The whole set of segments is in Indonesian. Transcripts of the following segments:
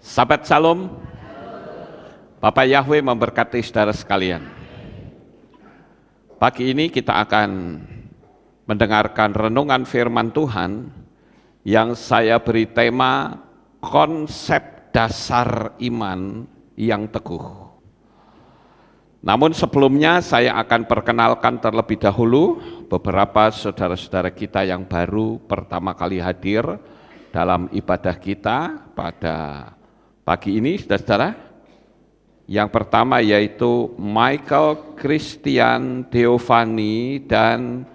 Sahabat Shalom, Bapak Yahweh memberkati saudara sekalian. Pagi ini kita akan mendengarkan renungan firman Tuhan yang saya beri tema konsep dasar iman yang teguh. Namun sebelumnya saya akan perkenalkan terlebih dahulu beberapa saudara-saudara kita yang baru pertama kali hadir dalam ibadah kita pada pagi ini, saudara-saudara. Yang pertama yaitu Michael Christian Deovani dan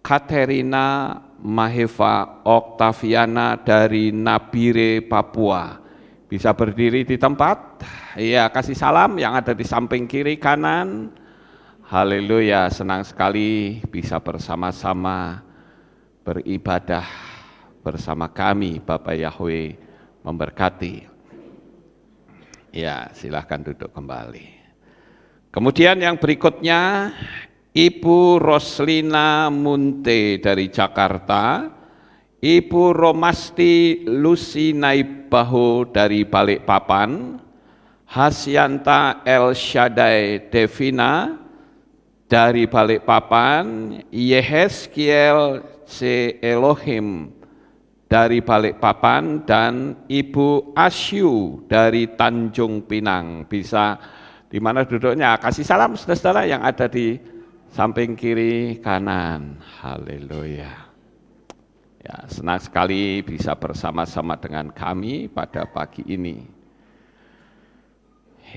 Katerina Maheva Oktaviana dari Nabire, Papua. Bisa berdiri di tempat? Ya, kasih salam yang ada di samping kiri kanan. Haleluya, senang sekali bisa bersama-sama beribadah bersama kami. Bapak Yahweh memberkati. Ya, silahkan duduk kembali. Kemudian yang berikutnya, Ibu Roslina Munte dari Jakarta, Ibu Romasti Lusinaibaho dari Balikpapan, Hasyanta El Shaddai Devina dari Balikpapan, Yehezkiel C. Elohim dari Balikpapan, dan Ibu Asyu dari Tanjung Pinang. Bisa di mana duduknya? Kasih salam saudara-saudara yang ada di samping kiri kanan. Haleluya. Ya, senang sekali bisa bersama-sama dengan kami pada pagi ini.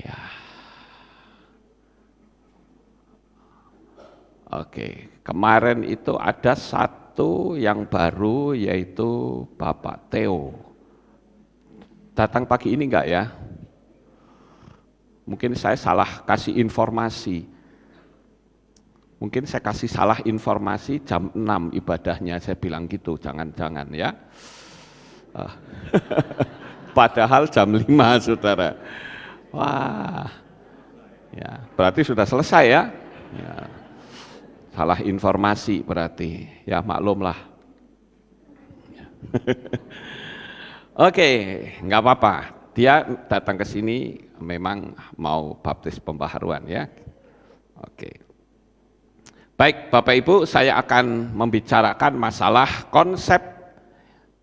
Ya. Oke, kemarin itu ada satu yang baru yaitu Bapak Theo. Datang pagi ini enggak ya? Mungkin saya salah kasih informasi. Mungkin saya kasih salah informasi jam 6 ibadahnya, saya bilang gitu, jangan-jangan ya. Padahal jam 5 saudara. Wah, ya, berarti sudah selesai ya. Ya. Salah informasi berarti, ya maklumlah. Oke, nggak apa-apa. Dia datang ke sini memang mau baptis pembaharuan ya. Oke. Baik, Bapak Ibu, saya akan membicarakan masalah konsep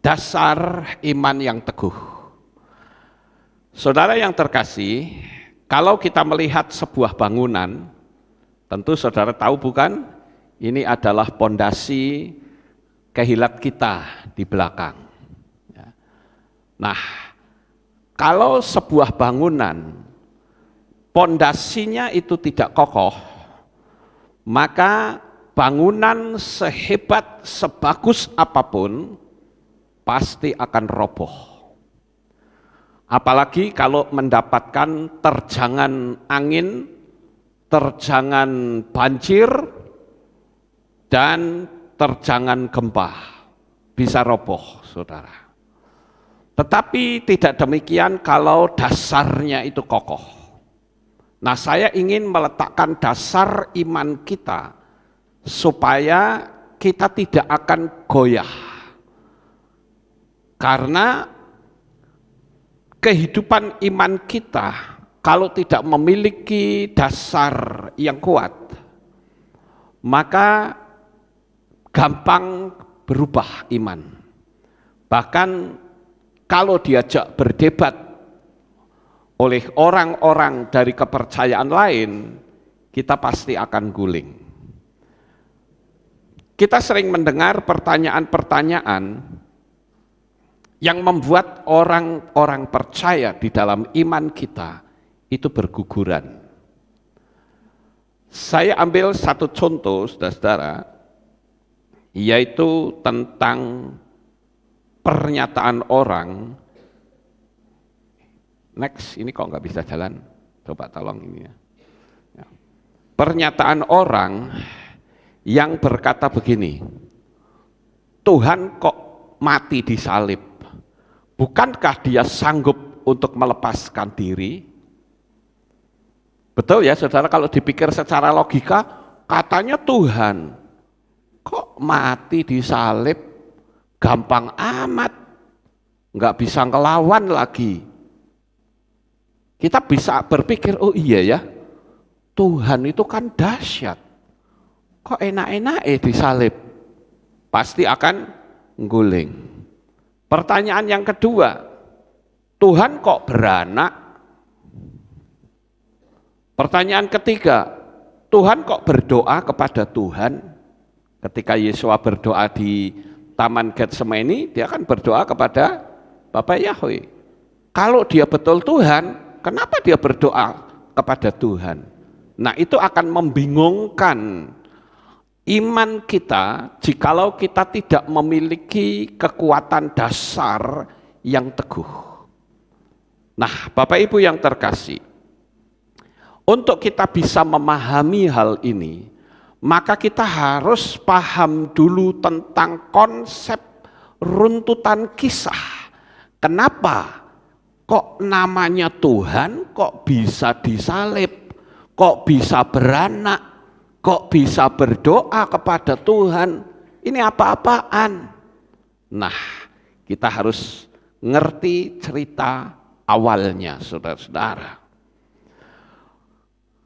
dasar iman yang teguh. Saudara yang terkasih, kalau kita melihat sebuah bangunan, tentu saudara tahu bukan? Ini adalah pondasi kehilat kita di belakang. Nah, kalau sebuah bangunan pondasinya itu tidak kokoh, maka bangunan sehebat, sebagus apapun pasti akan roboh. Apalagi kalau mendapatkan terjangan angin, terjangan banjir, dan terjangan gempa, bisa roboh, saudara. Tetapi tidak demikian kalau dasarnya itu kokoh. Nah, saya ingin meletakkan dasar iman kita supaya kita tidak akan goyah. Karena kehidupan iman kita kalau tidak memiliki dasar yang kuat, maka gampang berubah iman. Bahkan kalau diajak berdebat oleh orang-orang dari kepercayaan lain, kita pasti akan guling. Kita sering mendengar pertanyaan-pertanyaan yang membuat orang-orang percaya di dalam iman kita itu berguguran. Saya ambil satu contoh, saudara-saudara, yaitu tentang pernyataan orang. Next, ini kok nggak bisa jalan? Coba tolong ini ya. Pernyataan orang yang berkata begini, Tuhan kok mati di salib? Bukankah dia sanggup untuk melepaskan diri? Betul ya saudara, kalau dipikir secara logika, katanya Tuhan kok mati di salib, gampang amat, nggak bisa ngelawan lagi. kita bisa berpikir, oh iya ya, Tuhan itu kan dahsyat. Kok enak-enak disalib? Pasti akan ngguling. Pertanyaan yang kedua, Tuhan kok beranak? Pertanyaan ketiga, Tuhan kok berdoa kepada Tuhan? Ketika Yesus berdoa di Taman Getsemani, dia kan berdoa kepada Bapa Yahweh. Kalau dia betul Tuhan, kenapa dia berdoa kepada Tuhan? Nah, itu akan membingungkan iman kita jikalau kita tidak memiliki kekuatan dasar yang teguh. Nah, Bapak Ibu yang terkasih, untuk kita bisa memahami hal ini, maka kita harus paham dulu tentang konsep runtutan kisah. Kenapa kok namanya Tuhan kok bisa disalib, kok bisa beranak, kok bisa berdoa kepada Tuhan? Ini apa-apaan? Nah, kita harus ngerti cerita awalnya, saudara-saudara.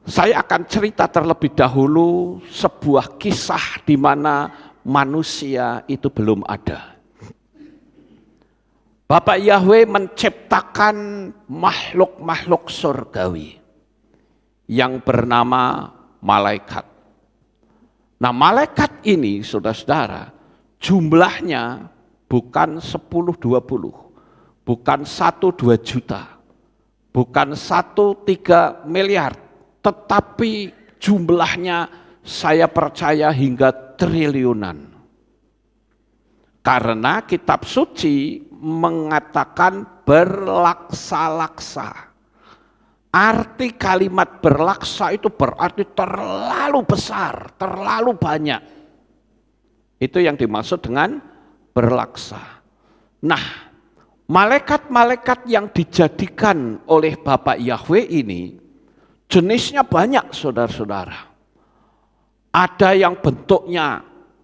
Saya akan cerita terlebih dahulu sebuah kisah di mana manusia itu belum ada. Bapak Yahweh menciptakan makhluk-makhluk surgawi yang bernama malaikat. Nah, malaikat ini, saudara-saudara, jumlahnya bukan 10-20, bukan 1-2 juta, bukan 1-3 miliar, tetapi jumlahnya saya percaya hingga triliunan. Karena kitab suci mengatakan berlaksa-laksa. Arti kalimat berlaksa itu berarti terlalu besar, terlalu banyak. Itu yang dimaksud dengan berlaksa. Nah, malaikat-malaikat yang dijadikan oleh Bapak Yahweh ini jenisnya banyak, saudara-saudara. Ada yang bentuknya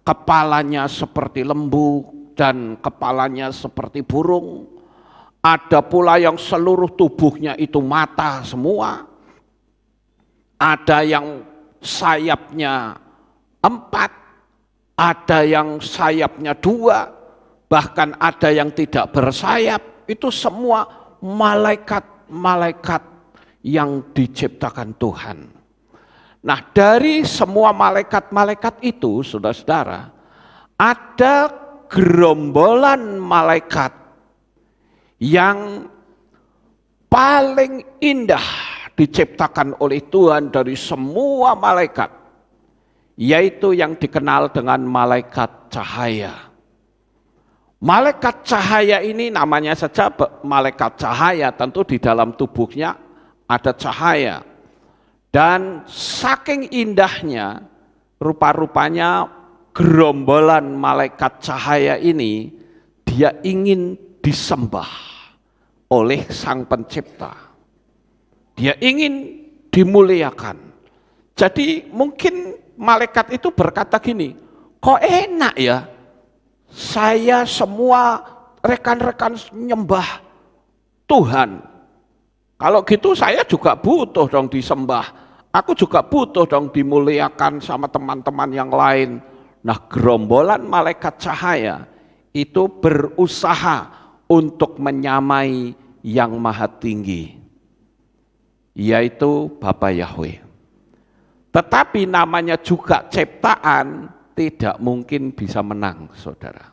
kepalanya seperti lembu dan kepalanya seperti burung. Ada pula yang seluruh tubuhnya itu mata semua. Ada yang sayapnya 4, ada yang sayapnya 2, bahkan ada yang tidak bersayap. Itu semua malaikat-malaikat yang diciptakan Tuhan. Nah, dari semua malaikat-malaikat itu, saudara-saudara, ada gerombolan malaikat yang paling indah diciptakan oleh Tuhan dari semua malaikat, yaitu yang dikenal dengan malaikat cahaya. Malaikat cahaya ini namanya saja malaikat cahaya, tentu di dalam tubuhnya ada cahaya. Dan saking indahnya, rupa-rupanya gerombolan malaikat cahaya ini, dia ingin disembah oleh Sang Pencipta. Dia ingin dimuliakan. Jadi mungkin malaikat itu berkata gini, kok enak ya, saya semua rekan-rekan nyembah Tuhan. Kalau gitu saya juga butuh dong disembah. Aku juga butuh dong dimuliakan sama teman-teman yang lain. Nah, gerombolan malaikat cahaya itu berusaha untuk menyamai yang maha tinggi, yaitu Bapa Yahweh. Tetapi namanya juga ciptaan, tidak mungkin bisa menang, saudara.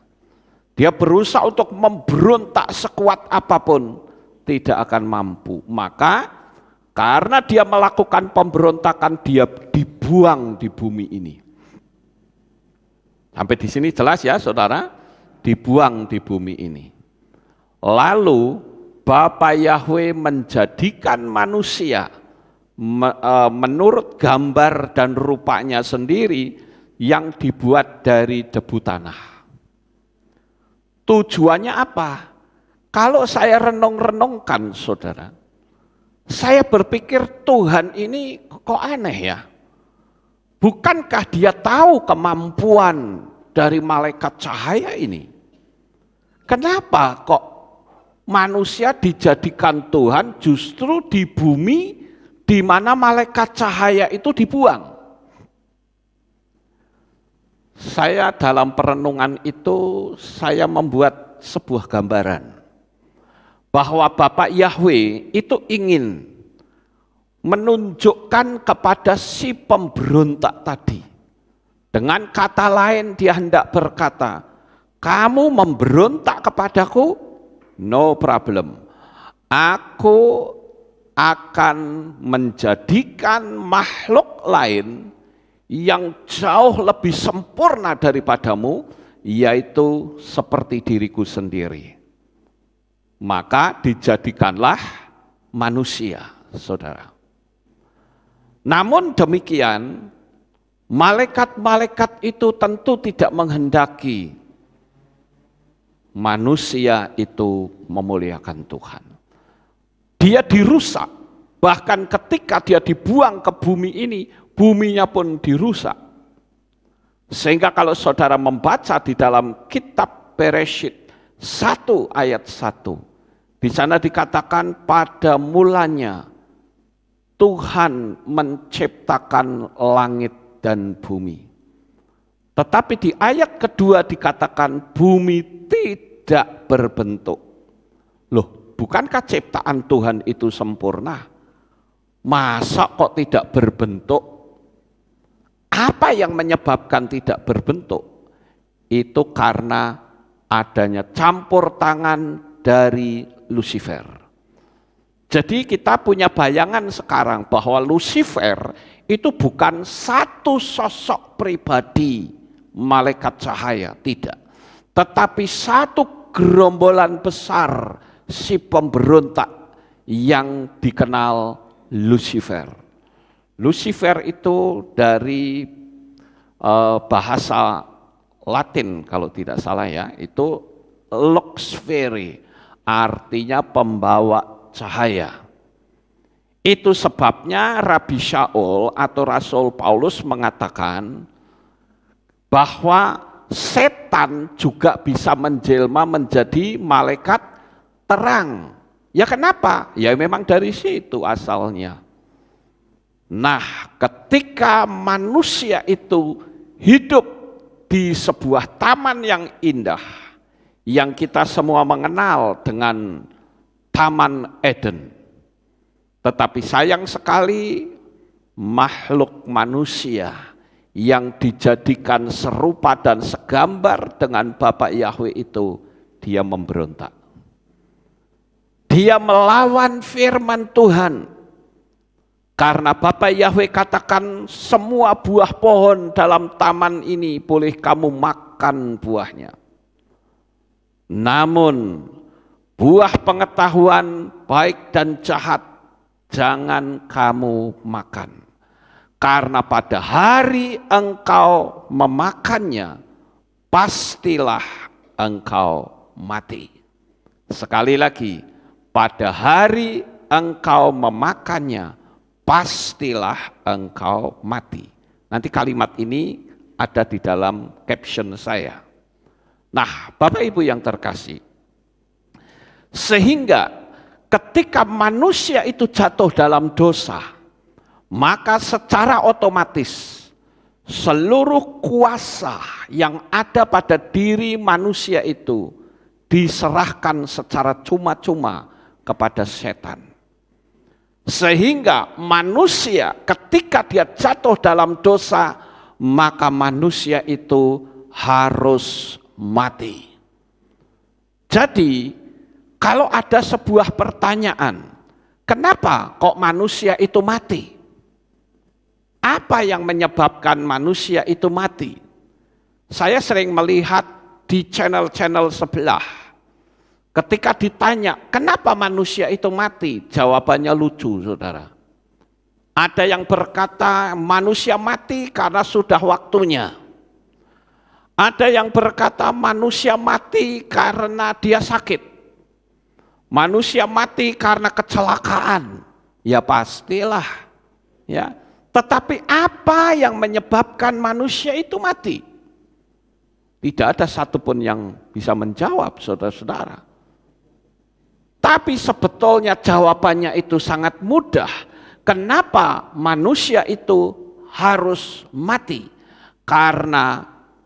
Dia berusaha untuk memberontak sekuat apapun, tidak akan mampu. Maka karena dia melakukan pemberontakan, dia dibuang di bumi ini. Sampai di sini jelas ya, saudara, dibuang di bumi ini. Lalu Bapa Yahweh menjadikan manusia menurut gambar dan rupanya sendiri yang dibuat dari debu tanah. Tujuannya apa? Kalau saya renung-renungkan, saudara, saya berpikir Tuhan ini kok aneh ya? Bukankah dia tahu kemampuan dari malaikat cahaya ini? Kenapa kok manusia dijadikan Tuhan justru di bumi di mana malaikat cahaya itu dibuang. Saya dalam perenungan itu saya membuat sebuah gambaran bahwa Bapak Yahweh itu ingin menunjukkan kepada si pemberontak tadi. Dengan kata lain dia hendak berkata, kamu memberontak kepadaku, no problem. Aku akan menjadikan makhluk lain yang jauh lebih sempurna daripadamu, yaitu seperti diriku sendiri. Maka dijadikanlah manusia, saudara. Namun demikian, malaikat-malaikat itu tentu tidak menghendaki manusia itu memuliakan Tuhan. Dia dirusak, bahkan ketika dia dibuang ke bumi ini, buminya pun dirusak. Sehingga kalau saudara membaca di dalam kitab Bereshit 1 ayat 1, di sana dikatakan pada mulanya Tuhan menciptakan langit dan bumi. Tetapi di ayat kedua dikatakan bumi tidak berbentuk. Loh, bukankah ciptaan Tuhan itu sempurna? Masa kok tidak berbentuk? Apa yang menyebabkan tidak berbentuk? Itu karena adanya campur tangan dari Lucifer. Jadi kita punya bayangan sekarang bahwa Lucifer itu bukan satu sosok pribadi malaikat cahaya, tidak. Tetapi satu gerombolan besar si pemberontak yang dikenal Lucifer. Lucifer itu dari bahasa Latin kalau tidak salah ya, itu lux feri, artinya pembawa cahaya. Itu sebabnya Rabi Shaul atau Rasul Paulus mengatakan bahwa setan juga bisa menjelma menjadi malaikat terang. Ya kenapa? Ya memang dari situ asalnya. Nah, ketika manusia itu hidup di sebuah taman yang indah, yang kita semua mengenal dengan Taman Eden. Tetapi sayang sekali makhluk manusia yang dijadikan serupa dan segambar dengan Bapak Yahweh itu, dia memberontak. Dia melawan firman Tuhan. Karena Bapak Yahweh katakan semua buah pohon dalam taman ini boleh kamu makan buahnya. Namun buah pengetahuan baik dan jahat jangan kamu makan. Karena pada hari engkau memakannya, pastilah engkau mati. Sekali lagi, pada hari engkau memakannya, pastilah engkau mati. Nanti kalimat ini ada di dalam caption saya. Nah, Bapak Ibu yang terkasih, sehingga ketika manusia itu jatuh dalam dosa, maka secara otomatis seluruh kuasa yang ada pada diri manusia itu diserahkan secara cuma-cuma kepada setan. Sehingga manusia ketika dia jatuh dalam dosa, maka manusia itu harus mati. Jadi kalau ada sebuah pertanyaan, kenapa kok manusia itu mati? Apa yang menyebabkan manusia itu mati? Saya sering melihat di channel-channel sebelah, ketika ditanya, kenapa manusia itu mati? Jawabannya lucu, saudara. Ada yang berkata, manusia mati karena sudah waktunya. Ada yang berkata, manusia mati karena dia sakit. Manusia mati karena kecelakaan. Ya pastilah. Ya. Tetapi apa yang menyebabkan manusia itu mati? Tidak ada satupun yang bisa menjawab, saudara-saudara. Tapi sebetulnya jawabannya itu sangat mudah. Kenapa manusia itu harus mati? Karena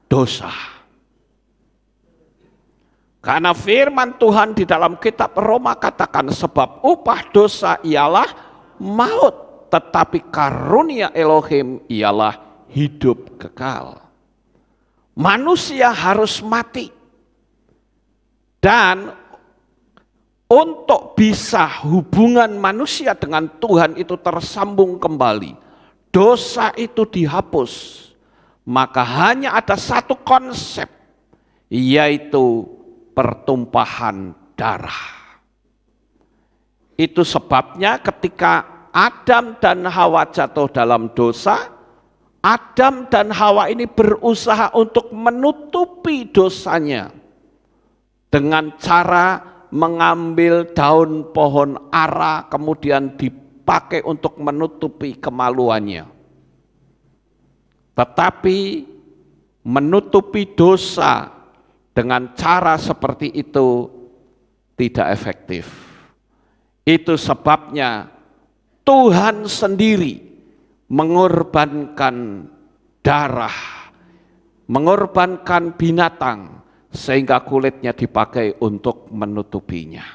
dosa. Karena firman Tuhan di dalam kitab Roma katakan, sebab upah dosa ialah maut, tetapi karunia Elohim ialah hidup kekal. Manusia harus mati. Dan untuk bisa hubungan manusia dengan Tuhan itu tersambung kembali, dosa itu dihapus, maka hanya ada satu konsep, yaitu pertumpahan darah. Itu sebabnya ketika Adam dan Hawa jatuh dalam dosa, Adam dan Hawa ini berusaha untuk menutupi dosanya dengan cara mengambil daun pohon ara kemudian dipakai untuk menutupi kemaluannya. Tetapi menutupi dosa dengan cara seperti itu tidak efektif. Itu sebabnya Tuhan sendiri mengorbankan darah, mengorbankan binatang, sehingga kulitnya dipakai untuk menutupinya.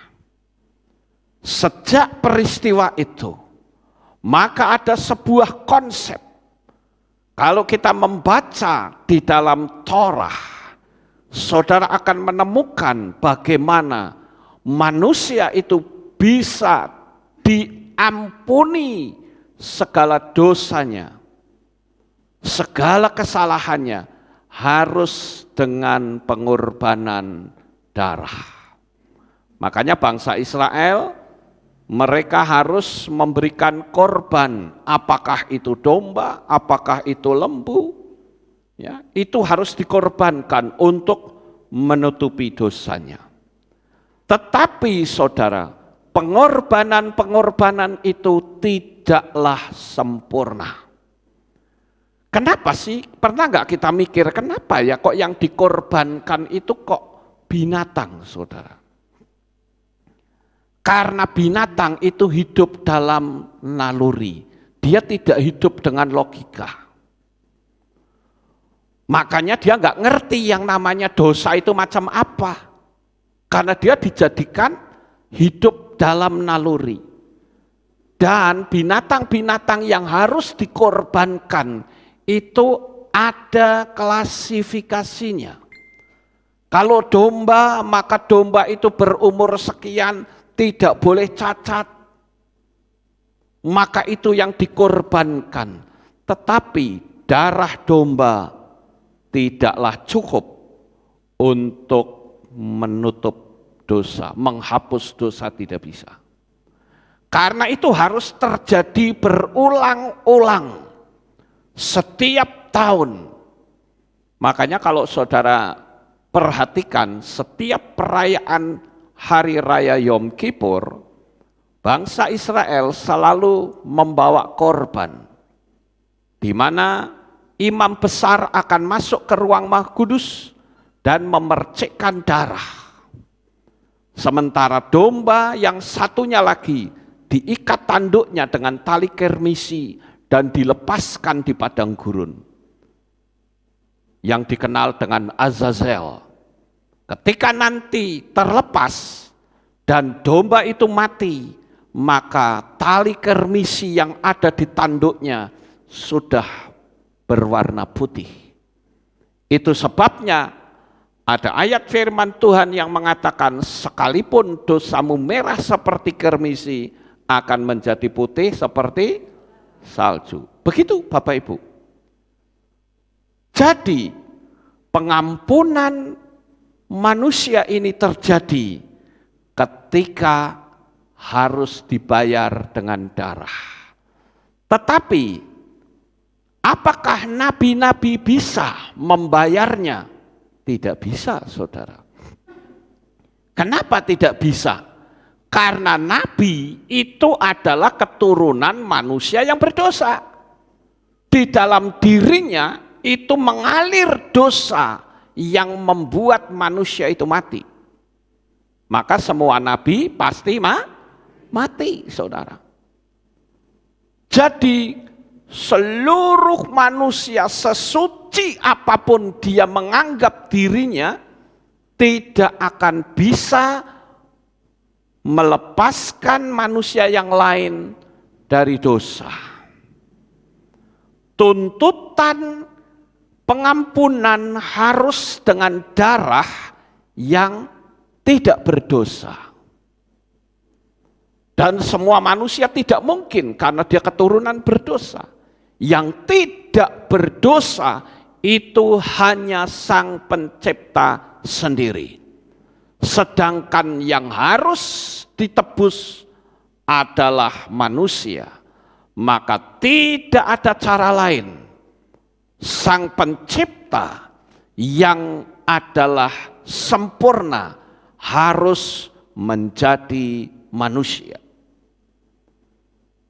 Sejak peristiwa itu, maka ada sebuah konsep. Kalau kita membaca di dalam Torah, saudara akan menemukan bagaimana manusia itu bisa diampuni segala dosanya, segala kesalahannya, harus dengan pengorbanan darah. Makanya bangsa Israel, mereka harus memberikan korban, apakah itu domba, apakah itu lembu, ya, itu harus dikorbankan untuk menutupi dosanya. Tetapi saudara, pengorbanan-pengorbanan itu tidaklah sempurna. Kenapa sih? Pernah nggak kita mikir kenapa ya kok yang dikorbankan itu kok binatang, saudara? Karena binatang itu hidup dalam naluri, dia tidak hidup dengan logika. Makanya dia nggak ngerti yang namanya dosa itu macam apa. Karena dia dijadikan hidup dalam naluri. Dan binatang-binatang yang harus dikorbankan itu ada klasifikasinya. Kalau domba, maka domba itu berumur sekian, tidak boleh cacat. Maka itu yang dikorbankan. Tetapi darah domba tidaklah cukup untuk menutup dosa, menghapus dosa tidak bisa. Karena itu harus terjadi berulang-ulang setiap tahun. Makanya kalau saudara perhatikan setiap perayaan hari raya Yom Kippur, bangsa Israel selalu membawa korban, di mana imam besar akan masuk ke ruang Maha Kudus dan memercikkan darah. Sementara domba yang satunya lagi diikat tanduknya dengan tali kermisi dan dilepaskan di padang gurun yang dikenal dengan Azazel. Ketika nanti terlepas dan domba itu mati, maka tali kermisi yang ada di tanduknya sudah berwarna putih. Itu sebabnya ada ayat firman Tuhan yang mengatakan, sekalipun dosamu merah seperti kermisi, akan menjadi putih seperti salju. Begitu Bapak Ibu. Jadi pengampunan manusia ini terjadi ketika harus dibayar dengan darah. Tetapi apakah nabi-nabi bisa membayarnya? Tidak bisa, saudara. Kenapa tidak bisa? Karena nabi itu adalah keturunan manusia yang berdosa. Di dalam dirinya itu mengalir dosa yang membuat manusia itu mati. maka semua nabi pasti mati, saudara. Jadi seluruh manusia sesuci apapun dia menganggap dirinya, tidak akan bisa melepaskan manusia yang lain dari dosa. Tuntutan pengampunan harus dengan darah yang tidak berdosa. Dan semua manusia tidak mungkin karena dia keturunan berdosa. Yang tidak berdosa itu hanya Sang Pencipta sendiri. Sedangkan yang harus ditebus adalah manusia. Maka tidak ada cara lain. Sang Pencipta yang adalah sempurna harus menjadi manusia.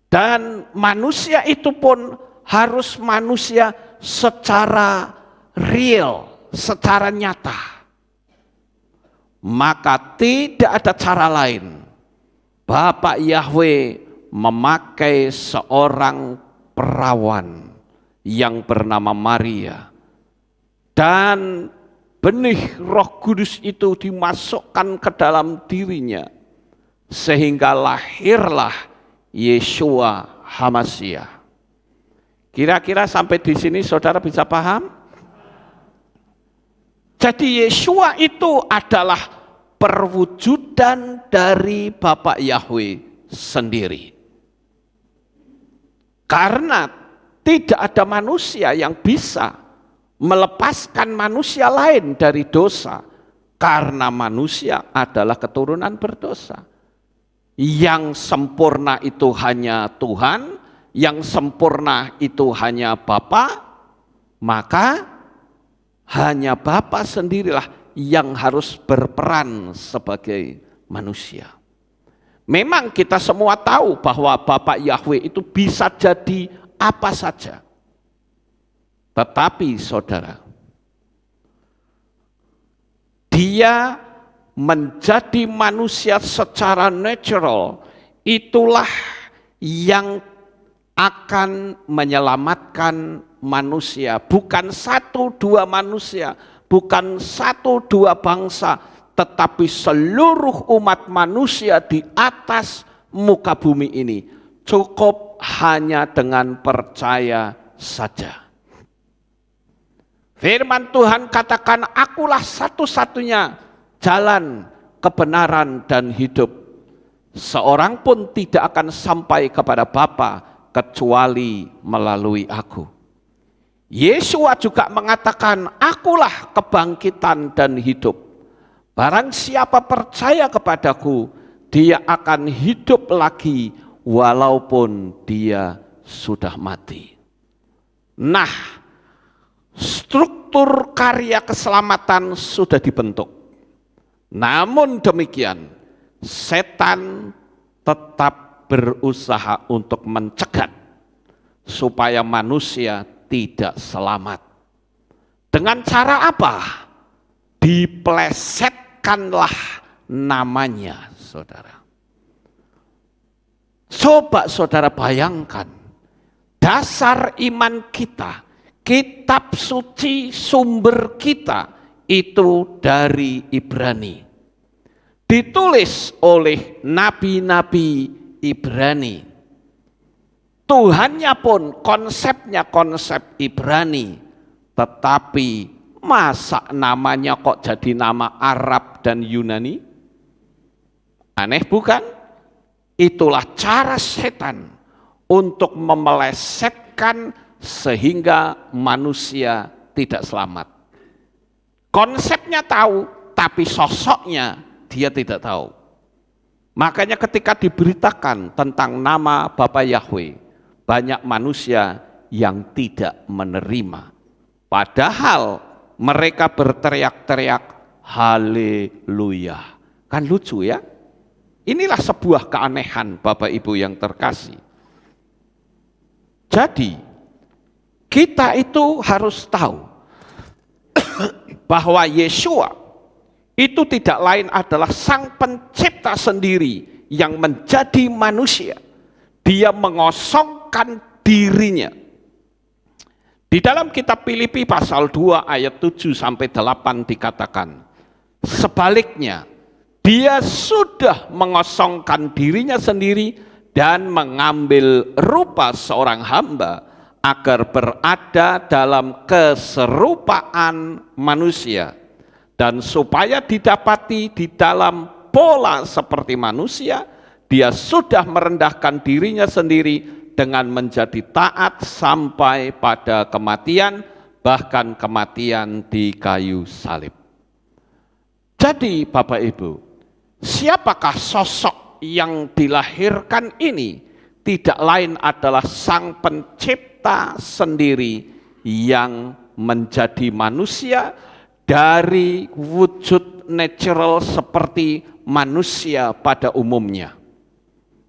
Dan manusia itu pun harus manusia secara real, secara nyata. Maka tidak ada cara lain. Bapak Yahweh memakai seorang perawan yang bernama Maria. Dan benih Roh Kudus itu dimasukkan ke dalam dirinya. Sehingga lahirlah Yeshua HaMashiach. Kira-kira sampai di sini saudara bisa paham? Jadi Yeshua itu adalah perwujudan dari Bapak Yahweh sendiri. Karena tidak ada manusia yang bisa melepaskan manusia lain dari dosa. Karena manusia adalah keturunan berdosa. Yang sempurna itu hanya Tuhan, yang sempurna itu hanya Bapa, maka hanya Bapa sendirilah yang harus berperan sebagai manusia. Memang kita semua tahu bahwa Bapak Yahweh itu bisa jadi apa saja. Tetapi saudara, dia menjadi manusia secara natural, itulah yang akan menyelamatkan manusia. Bukan satu dua manusia, bukan satu dua bangsa, tetapi seluruh umat manusia di atas muka bumi ini. Cukup hanya dengan percaya saja. Firman Tuhan katakan, akulah satu-satunya jalan, kebenaran, dan hidup. Seorang pun tidak akan sampai kepada Bapa kecuali melalui aku. Yeshua juga mengatakan, akulah kebangkitan dan hidup. Barang siapa percaya kepadaku, dia akan hidup lagi walaupun dia sudah mati. Nah, struktur karya keselamatan sudah dibentuk. Namun demikian, setan tetap berusaha untuk mencegat supaya manusia tidak selamat. Dengan cara apa? Diplesetkanlah namanya, saudara. Coba saudara bayangkan, dasar iman kita, kitab suci sumber kita, itu dari Ibrani. Ditulis oleh nabi-nabi Ibrani. Tuhannya pun konsepnya konsep Ibrani. Tetapi masa namanya kok jadi nama Arab dan Yunani? Aneh bukan? Itulah cara setan untuk memelesetkan sehingga manusia tidak selamat. Konsepnya tahu, tapi sosoknya dia tidak tahu. Makanya ketika diberitakan tentang nama Bapa Yahweh, banyak manusia yang tidak menerima. Padahal mereka berteriak-teriak, haleluya. Kan lucu ya? Inilah sebuah keanehan Bapak Ibu yang terkasih. Jadi, kita itu harus tahu bahwa Yeshua itu tidak lain adalah Sang Pencipta sendiri yang menjadi manusia. Dia mengosongkan dirinya. Di dalam kitab Filipi pasal 2 ayat 7 sampai 8 dikatakan, sebaliknya, dia sudah mengosongkan dirinya sendiri dan mengambil rupa seorang hamba agar berada dalam keserupaan manusia. Dan supaya didapati di dalam pola seperti manusia, dia sudah merendahkan dirinya sendiri dengan menjadi taat sampai pada kematian, bahkan kematian di kayu salib. Jadi Bapak Ibu, siapakah sosok yang dilahirkan ini? Tidak lain adalah Sang Pencipta sendiri yang menjadi manusia dari wujud natural seperti manusia pada umumnya.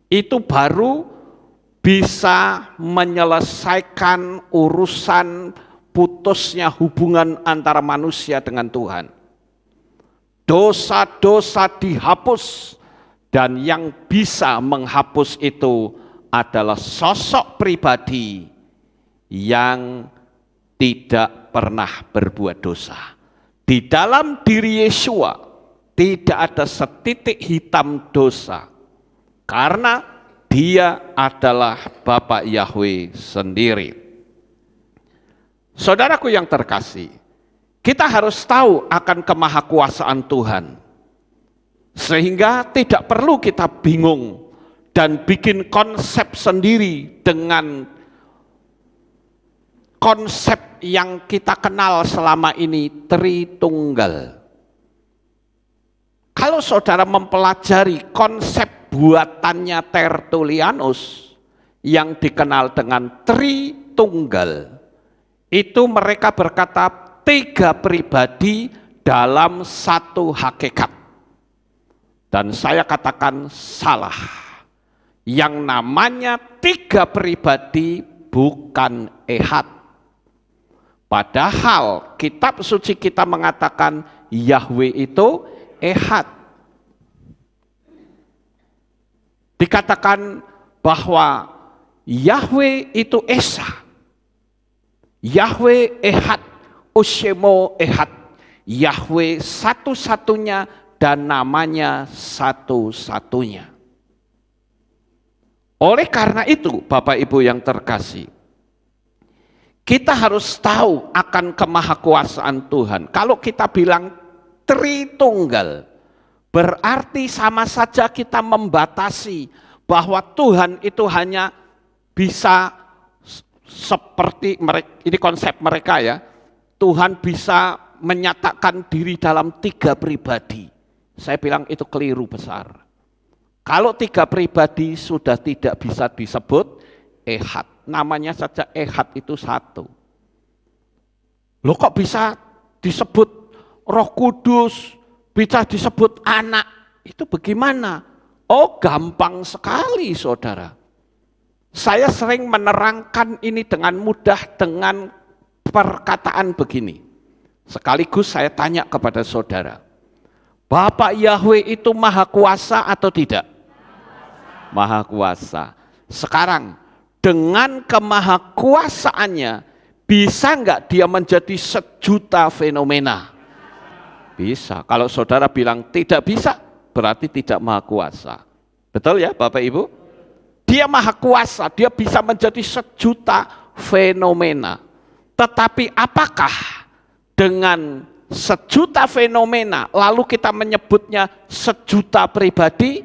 Itu baru bisa menyelesaikan urusan putusnya hubungan antara manusia dengan Tuhan. Dosa-dosa dihapus, dan yang bisa menghapus itu adalah sosok pribadi yang tidak pernah berbuat dosa. Di dalam diri Yesua tidak ada setitik hitam dosa, karena dia adalah Bapa Yahweh sendiri. Saudaraku yang terkasih, kita harus tahu akan kemahakuasaan Tuhan, sehingga tidak perlu kita bingung dan bikin konsep sendiri dengan konsep yang kita kenal selama ini, Tritunggal. Kalau saudara mempelajari konsep buatannya Tertullianus yang dikenal dengan Tritunggal, itu mereka berkata 3 pribadi dalam satu hakikat. Dan saya katakan salah. Yang namanya 3 pribadi bukan ehad. Padahal kitab suci kita mengatakan Yahweh itu ehad. Dikatakan bahwa Yahweh itu Esa. Yahweh ehad, Ushemo ehad. Yahweh satu-satunya dan namanya satu-satunya. Oleh karena itu, Bapak Ibu yang terkasih, kita harus tahu akan kemahakuasaan Tuhan. Kalau kita bilang Tritunggal, berarti sama saja kita membatasi bahwa Tuhan itu hanya bisa seperti mereka, ini konsep mereka ya, Tuhan bisa menyatakan diri dalam 3 pribadi. Saya bilang itu keliru besar. Kalau 3 pribadi sudah tidak bisa disebut ehad. Namanya saja ehad itu satu. Loh kok bisa disebut Roh Kudus, bisa disebut anak, itu bagaimana? Oh gampang sekali saudara. Saya sering menerangkan ini dengan mudah dengan perkataan begini. Sekaligus saya tanya kepada saudara, Bapak Yahweh itu maha kuasa atau tidak? Maha kuasa. Sekarang dengan kemahakuasaannya, bisa enggak dia menjadi sejuta fenomena? Bisa. Kalau saudara bilang tidak bisa, berarti tidak maha kuasa. Betul ya Bapak Ibu? Dia maha kuasa, dia bisa menjadi sejuta fenomena. Tetapi apakah dengan sejuta fenomena, lalu kita menyebutnya sejuta pribadi?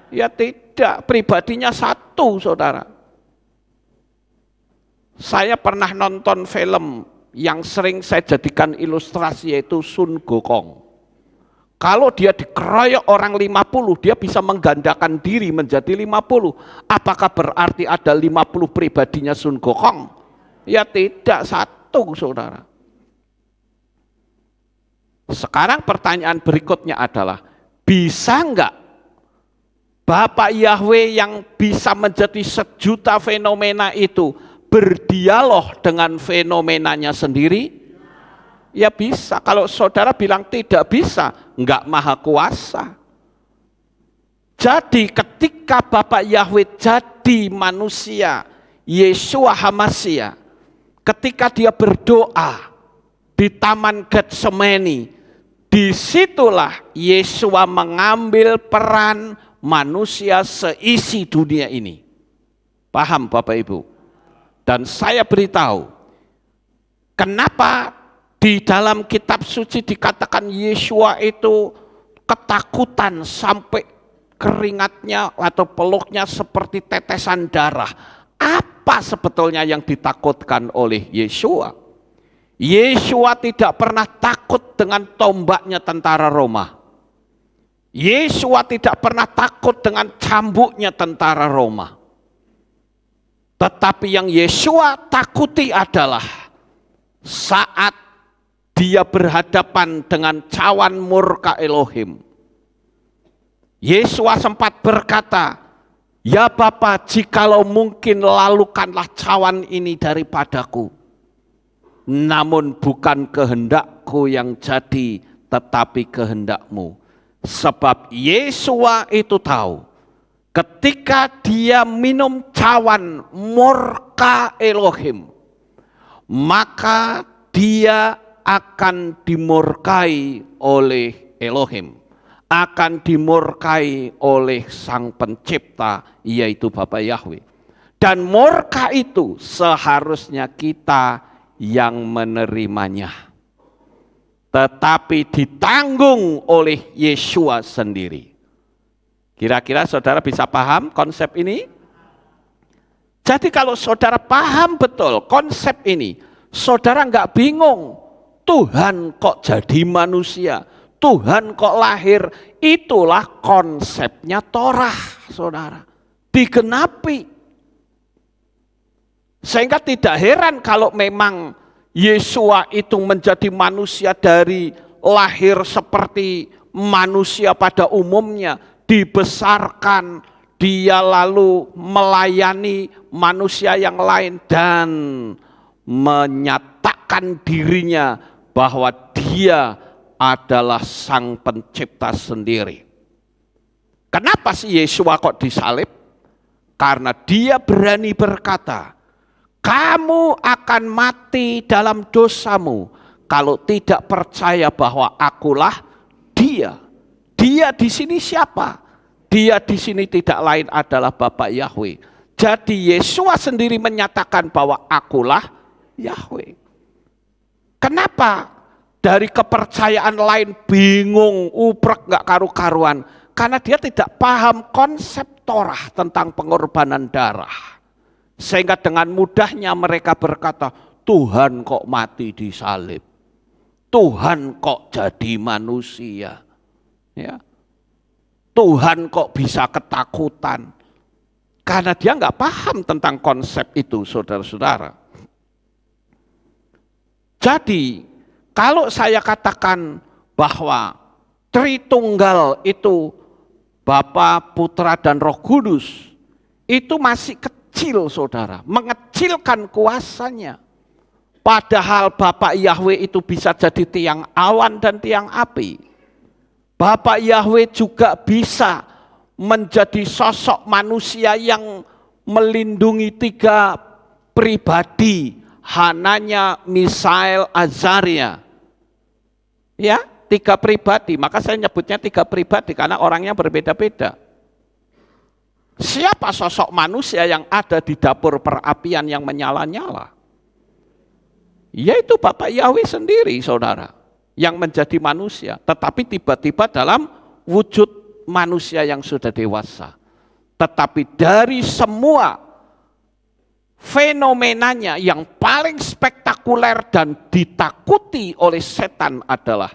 Ya tidak, pribadinya satu saudara. Saya pernah nonton film yang sering saya jadikan ilustrasi yaitu Sun Gokong. Kalau dia dikeroyok orang 50, dia bisa menggandakan diri menjadi 50. Apakah berarti ada 50 pribadinya Sun Gokong? Ya tidak, satu saudara. Sekarang pertanyaan berikutnya adalah, bisa enggak Bapak Yahweh yang bisa menjadi sejuta fenomena itu berdialog dengan fenomenanya sendiri? Ya bisa. Kalau saudara bilang tidak bisa, enggak maha kuasa. Jadi ketika Bapak Yahweh jadi manusia, Yeshua HaMashiach, ketika dia berdoa di Taman Getsemani, disitulah Yeshua mengambil peran manusia seisi dunia ini. Paham Bapak Ibu? Dan saya beritahu, kenapa di dalam kitab suci dikatakan Yeshua itu ketakutan sampai keringatnya atau peluknya seperti tetesan darah. Apa sebetulnya yang ditakutkan oleh Yeshua? Yeshua tidak pernah takut dengan tombaknya tentara Roma. Yeshua tidak pernah takut dengan cambuknya tentara Roma. Tetapi yang Yeshua takuti adalah saat dia berhadapan dengan cawan murka Elohim. Yeshua sempat berkata, "Ya Bapa, jikalau mungkin lalukanlah cawan ini daripadaku. Namun bukan kehendakku yang jadi, tetapi kehendakmu." Sebab Yeshua itu tahu, ketika dia minum cawan murka Elohim, maka dia akan dimurkai oleh Elohim, akan dimurkai oleh Sang Pencipta, yaitu Bapa Yahweh. Dan murka itu seharusnya kita yang menerimanya, tetapi ditanggung oleh Yeshua sendiri. Kira-kira saudara bisa paham konsep ini? Jadi kalau saudara paham betul konsep ini, saudara nggak bingung, Tuhan kok jadi manusia, Tuhan kok lahir. Itulah konsepnya Torah, saudara. Digenapi. Sehingga tidak heran kalau memang Yeshua itu menjadi manusia dari lahir seperti manusia pada umumnya, dibesarkan, dia lalu melayani manusia yang lain dan menyatakan dirinya bahwa dia adalah Sang Pencipta sendiri. Kenapa sih Yeshua kok disalib? Karena dia berani berkata, "Kamu akan mati dalam dosamu kalau tidak percaya bahwa akulah dia." Dia di sini siapa? Dia di sini tidak lain adalah Bapak Yahweh. Jadi Yeshua sendiri menyatakan bahwa akulah Yahweh. Kenapa dari kepercayaan lain bingung, ubrek, gak karu-karuan? Karena dia tidak paham konsep Torah tentang pengorbanan darah. Sehingga dengan mudahnya mereka berkata, Tuhan kok mati di salib, Tuhan kok jadi manusia, ya, Tuhan kok bisa ketakutan. Karena dia nggak paham tentang konsep itu, saudara-saudara. Jadi kalau saya katakan bahwa Tritunggal itu Bapa, Putra, dan Roh Kudus, itu masih kecil, saudara, mengecilkan kuasanya. Padahal Bapak Yahweh itu bisa jadi tiang awan dan tiang api. Bapak Yahweh juga bisa menjadi sosok manusia yang melindungi tiga pribadi, Hananya, Misael, Azaria. Ya, tiga pribadi, maka saya nyebutnya tiga pribadi karena orangnya berbeda-beda. Siapa sosok manusia yang ada di dapur perapian yang menyala-nyala? Yaitu Bapak Yahweh sendiri, saudara, yang menjadi manusia, tetapi tiba-tiba dalam wujud manusia yang sudah dewasa. Tetapi dari semua fenomenanya yang paling spektakuler dan ditakuti oleh setan adalah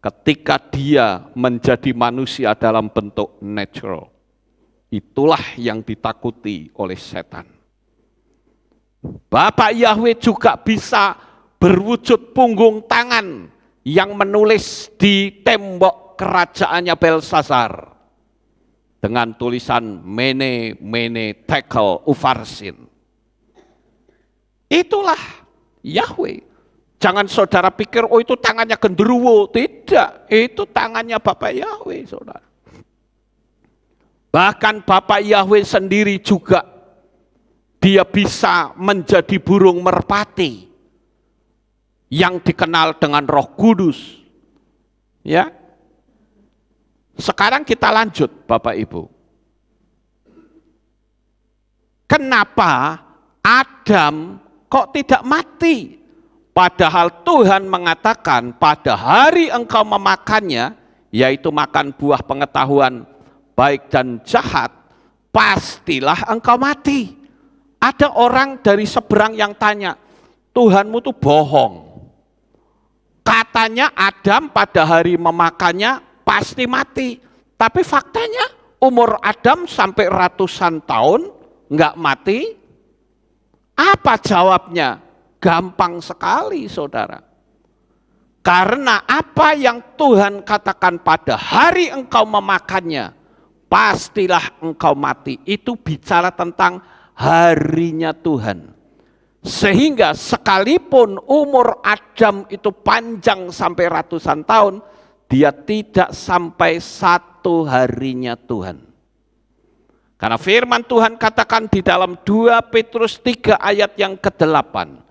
ketika dia menjadi manusia dalam bentuk natural. Itulah yang ditakuti oleh setan. Bapak Yahweh juga bisa berwujud punggung tangan yang menulis di tembok kerajaannya Belsasar dengan tulisan Mene Mene Tekel Ufarsin. Itulah Yahweh. Jangan saudara pikir, oh itu tangannya genderuwo. Tidak, itu tangannya Bapak Yahweh, saudara. Bahkan Bapak Yahweh sendiri juga, dia bisa menjadi burung merpati yang dikenal dengan Roh Kudus. Ya. Sekarang kita lanjut, Bapak Ibu. Kenapa Adam kok tidak mati? Padahal Tuhan mengatakan pada hari engkau memakannya, yaitu makan buah pengetahuan baik dan jahat, pastilah engkau mati. Ada orang dari seberang yang tanya, Tuhanmu tuh bohong. Katanya Adam pada hari memakannya pasti mati. Tapi faktanya umur Adam sampai ratusan tahun enggak mati. Apa jawabnya? Gampang sekali, saudara. Karena apa yang Tuhan katakan pada hari engkau memakannya, pastilah engkau mati. Itu bicara tentang harinya Tuhan. Sehingga sekalipun umur Adam itu panjang sampai ratusan tahun, dia tidak sampai satu harinya Tuhan. Karena firman Tuhan katakan di dalam 2 Petrus 3 ayat yang ke-8,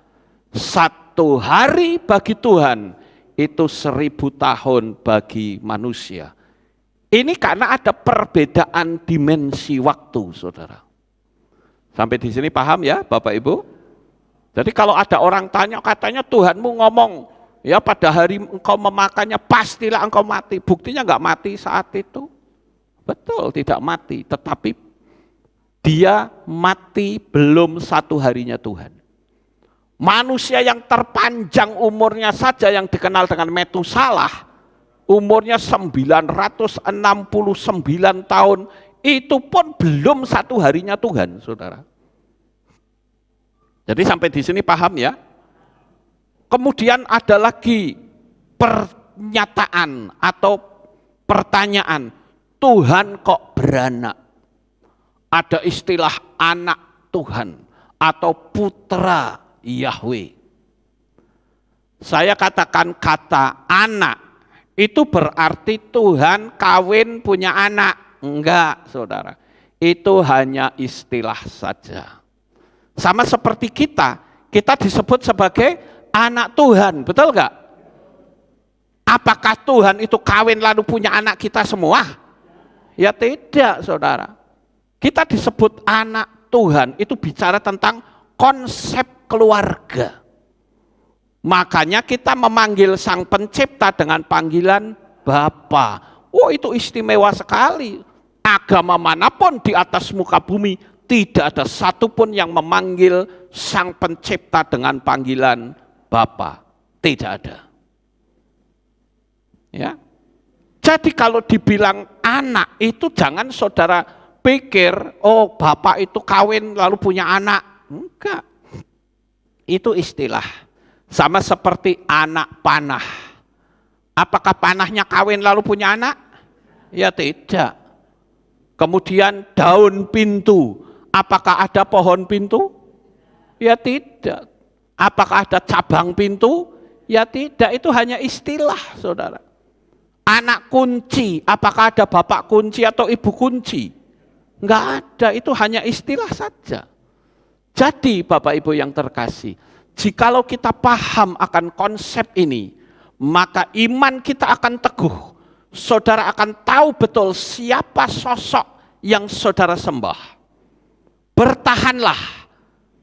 satu hari bagi Tuhan itu 1000 tahun bagi manusia. Ini karena ada perbedaan dimensi waktu, saudara. Sampai di sini paham ya Bapak Ibu? Jadi kalau ada orang tanya, katanya Tuhanmu ngomong, ya pada hari engkau memakannya pastilah engkau mati. Buktinya enggak mati saat itu. Betul, tidak mati. Tetapi dia mati belum satu harinya Tuhan. Manusia yang terpanjang umurnya saja yang dikenal dengan Metusalah, umurnya 969 tahun, itu pun belum satu harinya Tuhan, saudara. Jadi sampai di sini paham ya? Kemudian ada lagi pernyataan atau pertanyaan, Tuhan kok beranak? Ada istilah anak Tuhan atau putra Yahweh. Saya katakan kata anak itu berarti Tuhan kawin punya anak. Enggak, saudara. Itu hanya istilah saja. Sama seperti kita disebut sebagai anak Tuhan, betul enggak? Apakah Tuhan itu kawin lalu punya anak kita semua? Ya tidak, saudara. Kita disebut anak Tuhan, itu bicara tentang konsep keluarga. Makanya kita memanggil Sang Pencipta dengan panggilan Bapa. Oh, itu istimewa sekali. Agama manapun di atas muka bumi, tidak ada satupun yang memanggil Sang Pencipta dengan panggilan Bapa. Tidak ada. Ya. Jadi kalau dibilang anak, itu jangan saudara pikir, oh bapak itu kawin lalu punya anak. Enggak. Itu istilah. Sama seperti anak panah. Apakah panahnya kawin lalu punya anak? Ya tidak. Kemudian daun pintu. Apakah ada pohon pintu? Ya tidak. Apakah ada cabang pintu? Ya tidak. Itu hanya istilah, saudara. Anak kunci. Apakah ada bapak kunci atau ibu kunci? Enggak ada. Itu hanya istilah saja. Jadi Bapak Ibu yang terkasih, jikalau kita paham akan konsep ini, maka iman kita akan teguh. Saudara akan tahu betul siapa sosok yang saudara sembah. Bertahanlah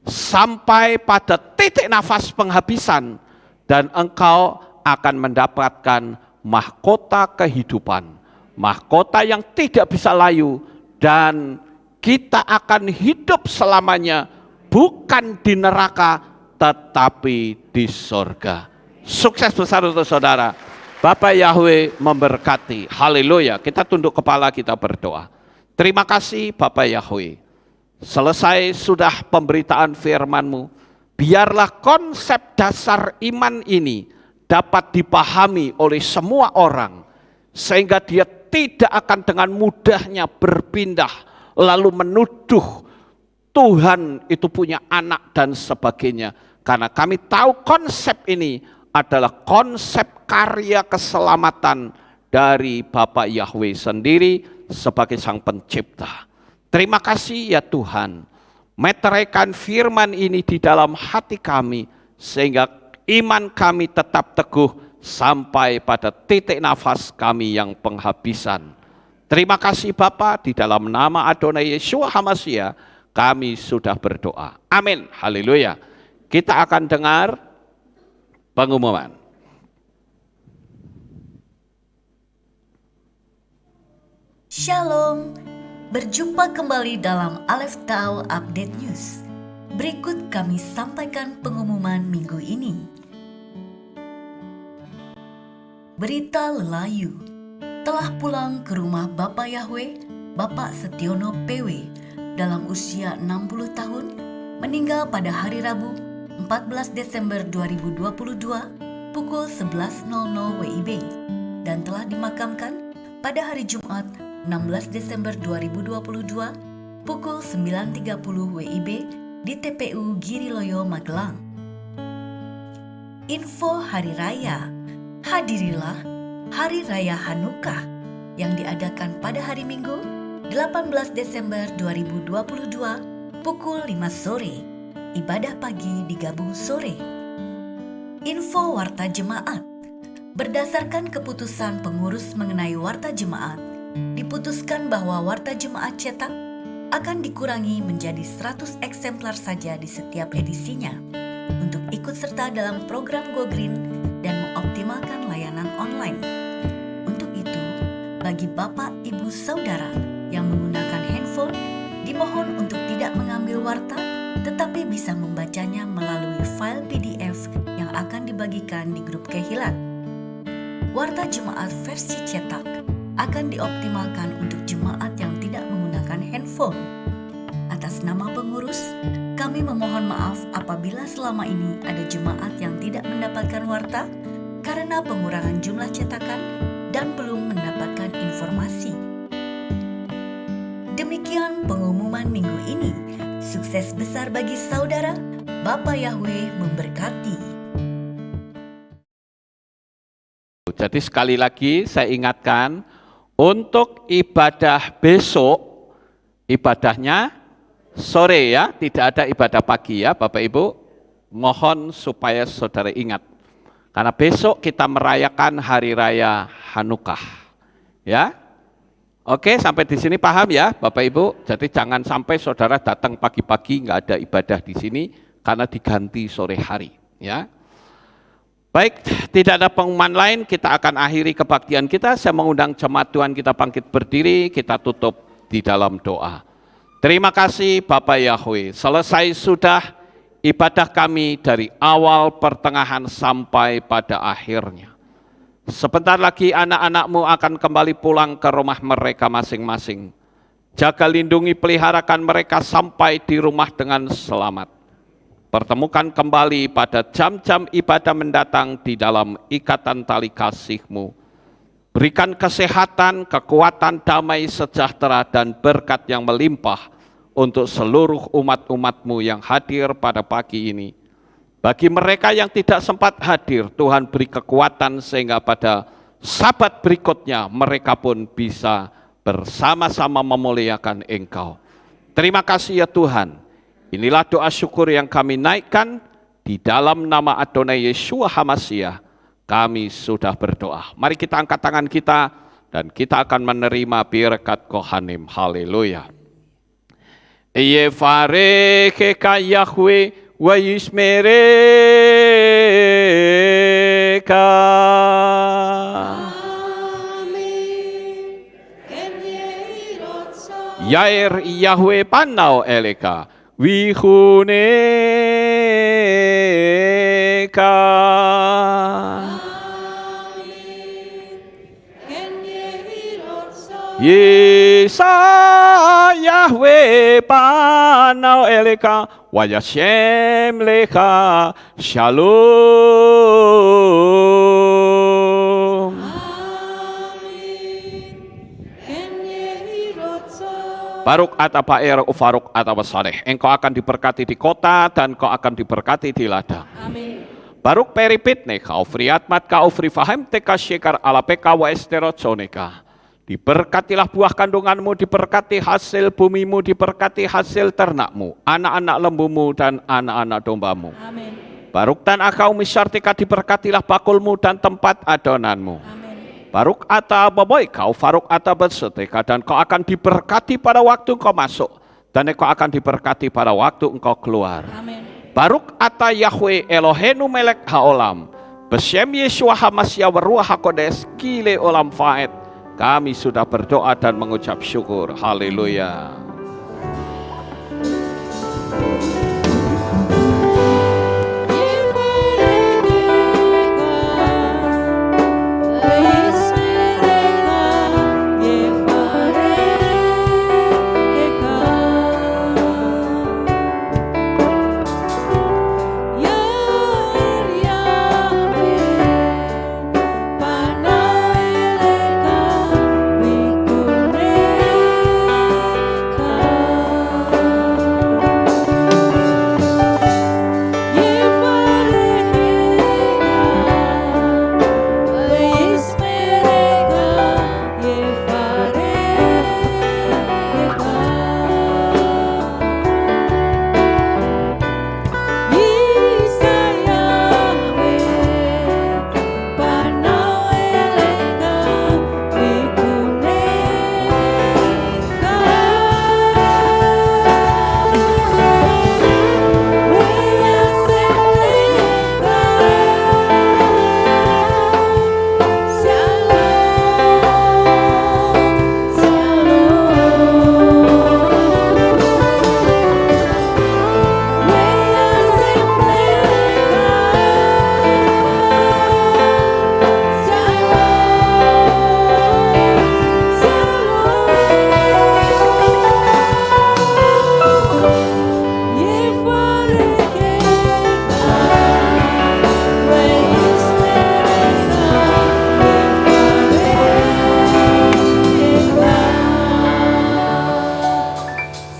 sampai pada titik nafas penghabisan dan engkau akan mendapatkan mahkota kehidupan. Mahkota yang tidak bisa layu dan kita akan hidup selamanya bukan di neraka, tetapi di sorga. Sukses besar untuk saudara. Bapak Yahweh memberkati. Haleluya. Kita tunduk kepala, kita berdoa. Terima kasih Bapak Yahweh. Selesai sudah pemberitaan firman-Mu. Biarlah konsep dasar iman ini dapat dipahami oleh semua orang. Sehingga dia tidak akan dengan mudahnya berpindah lalu menuduh Tuhan itu punya anak dan sebagainya. karena kami tahu konsep ini adalah konsep karya keselamatan dari Bapa Yahweh sendiri sebagai Sang Pencipta. Terima kasih ya Tuhan, meteraikan firman ini di dalam hati kami, sehingga iman kami tetap teguh sampai pada titik nafas kami yang penghabisan. Terima kasih Bapa, di dalam nama Adonai Yeshua HaMashiach kami sudah berdoa. Amin. Haleluya. Kita akan dengar pengumuman. Shalom, berjumpa kembali dalam Aleph Tau Update News. Berikut kami sampaikan pengumuman minggu ini. Berita Lelayu, telah pulang ke rumah Bapak Yahweh, Bapak Setiono PW, dalam usia 60 tahun, meninggal pada hari Rabu 14 Desember 2022 pukul 11.00 WIB, dan telah dimakamkan pada hari Jumat 16 Desember 2022 pukul 9.30 WIB di TPU Giriloyo, Magelang. Info Hari Raya, hadirilah Hari Raya Hanukkah yang diadakan pada hari Minggu 18 Desember 2022 pukul 5 sore. Ibadah pagi digabung sore. Info Warta Jemaat, berdasarkan keputusan pengurus mengenai Warta Jemaat, diputuskan bahwa Warta Jemaat cetak akan dikurangi menjadi 100 eksemplar saja di setiap edisinya untuk ikut serta dalam program Go Green dan mengoptimalkan layanan online. Untuk itu, bagi Bapak, Ibu, Saudara yang menggunakan handphone, dimohon untuk tidak mengambil warta, tetapi bisa membacanya melalui file PDF yang akan dibagikan di grup Kehilat. Warta Jemaat versi cetak akan dioptimalkan untuk jemaat yang tidak menggunakan handphone. Atas nama pengurus, kami memohon maaf apabila selama ini ada jemaat yang tidak mendapatkan warta karena pengurangan jumlah cetakan dan belum mendapatkan informasi. Demikian pengumuman minggu ini. Sukses besar bagi saudara. Bapak Yahweh memberkati. Jadi sekali lagi saya ingatkan, untuk ibadah besok, ibadahnya sore ya, tidak ada ibadah pagi ya Bapak Ibu. Mohon supaya saudara ingat, karena besok kita merayakan Hari Raya Hanukkah. Ya, oke, sampai di sini paham ya Bapak Ibu. Jadi jangan sampai saudara datang pagi-pagi nggak ada ibadah di sini karena diganti sore hari. Ya. Baik, tidak ada pengumuman lain, kita akan akhiri kebaktian kita. Saya mengundang jemaat Tuhan kita bangkit berdiri, kita tutup di dalam doa. Terima kasih Bapak Yahweh, selesai sudah ibadah kami dari awal, pertengahan, sampai pada akhirnya. Sebentar lagi anak-anak-Mu akan kembali pulang ke rumah mereka masing-masing. Jaga, lindungi, peliharakan mereka sampai di rumah dengan selamat. Pertemukan kembali pada jam-jam ibadah mendatang di dalam ikatan tali kasih-Mu. Berikan kesehatan, kekuatan, damai, sejahtera, dan berkat yang melimpah untuk seluruh umat-umat-Mu yang hadir pada pagi ini. Bagi mereka yang tidak sempat hadir, Tuhan beri kekuatan sehingga pada Sabat berikutnya mereka pun bisa bersama-sama memuliakan Engkau. Terima kasih ya Tuhan. Inilah doa syukur yang kami naikkan di dalam nama Adonai Yeshua HaMashiach. Kami sudah berdoa. Mari kita angkat tangan kita dan kita akan menerima berkat Kohanim. Haleluya. Yevarecheka Yahweh wa yishmereka. Yair Yahweh panau eleka. Wihuneka. Yesa Yahweh panau eleka wayashem lecha shalom. Baruk atabair ufaruk atabasaleh. Engkau akan diberkati di kota dan kau akan diberkati di ladang. Amin. Baruk peripitne kau friatmat kau frifahim teka syekar alapeka wa esteroconeka. Diberkatilah buah kandunganmu, diberkati hasil bumimu, diberkati hasil ternakmu, anak-anak lembumu dan anak-anak dombamu. Amin. Baruk tan akau misyartika, diberkatilah bakulmu dan tempat adonanmu. Amin. Baruk ata baboy kau faruk ata berseteka, dan kau akan diberkati pada waktu engkau masuk, dan engkau akan diberkati pada waktu engkau keluar. Amin. Baruk ata Yahweh Elohenu melek haolam, besem Yeshua hamasya waruah hakodes kile olam faed. Kami sudah berdoa dan mengucap syukur. Haleluya.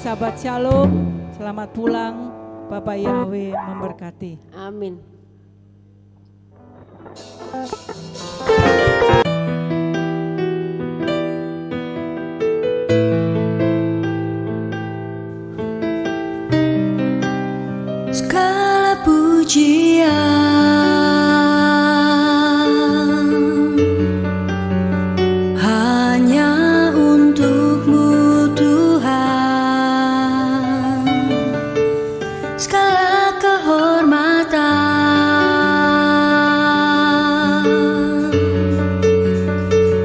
Sahabat Shalom, selamat pulang. Bapak Yahweh memberkati. Amin. Segala pujian hanya untuk-Mu Tuhan, segala kehormatan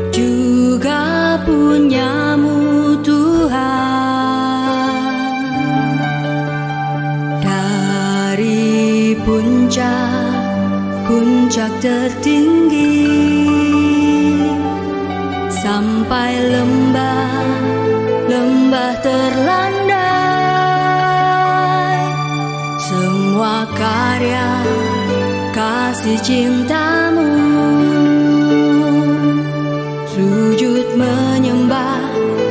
juga punya-Mu Tuhan. Dari puncak tertinggi sampai lembah terlandai, semua karya kasih cinta-Mu, sujud menyembah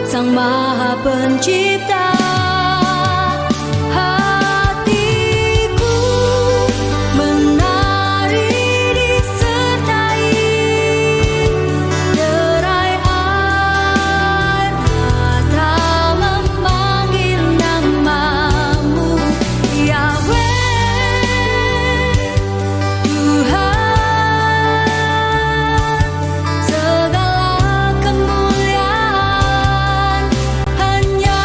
Sang Maha Pencipta. Segala kemuliaan hanya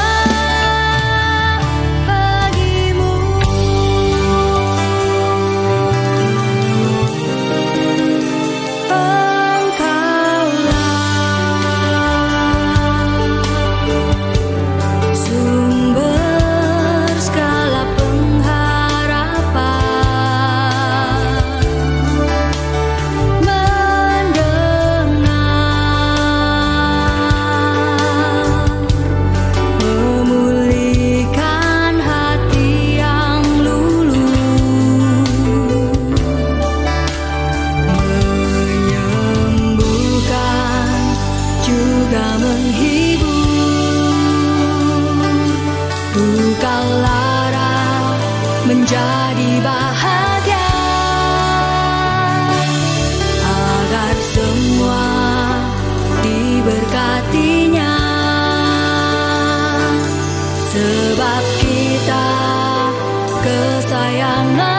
menjadi bahagia, agar semua diberkatinya, sebab kita kesayangan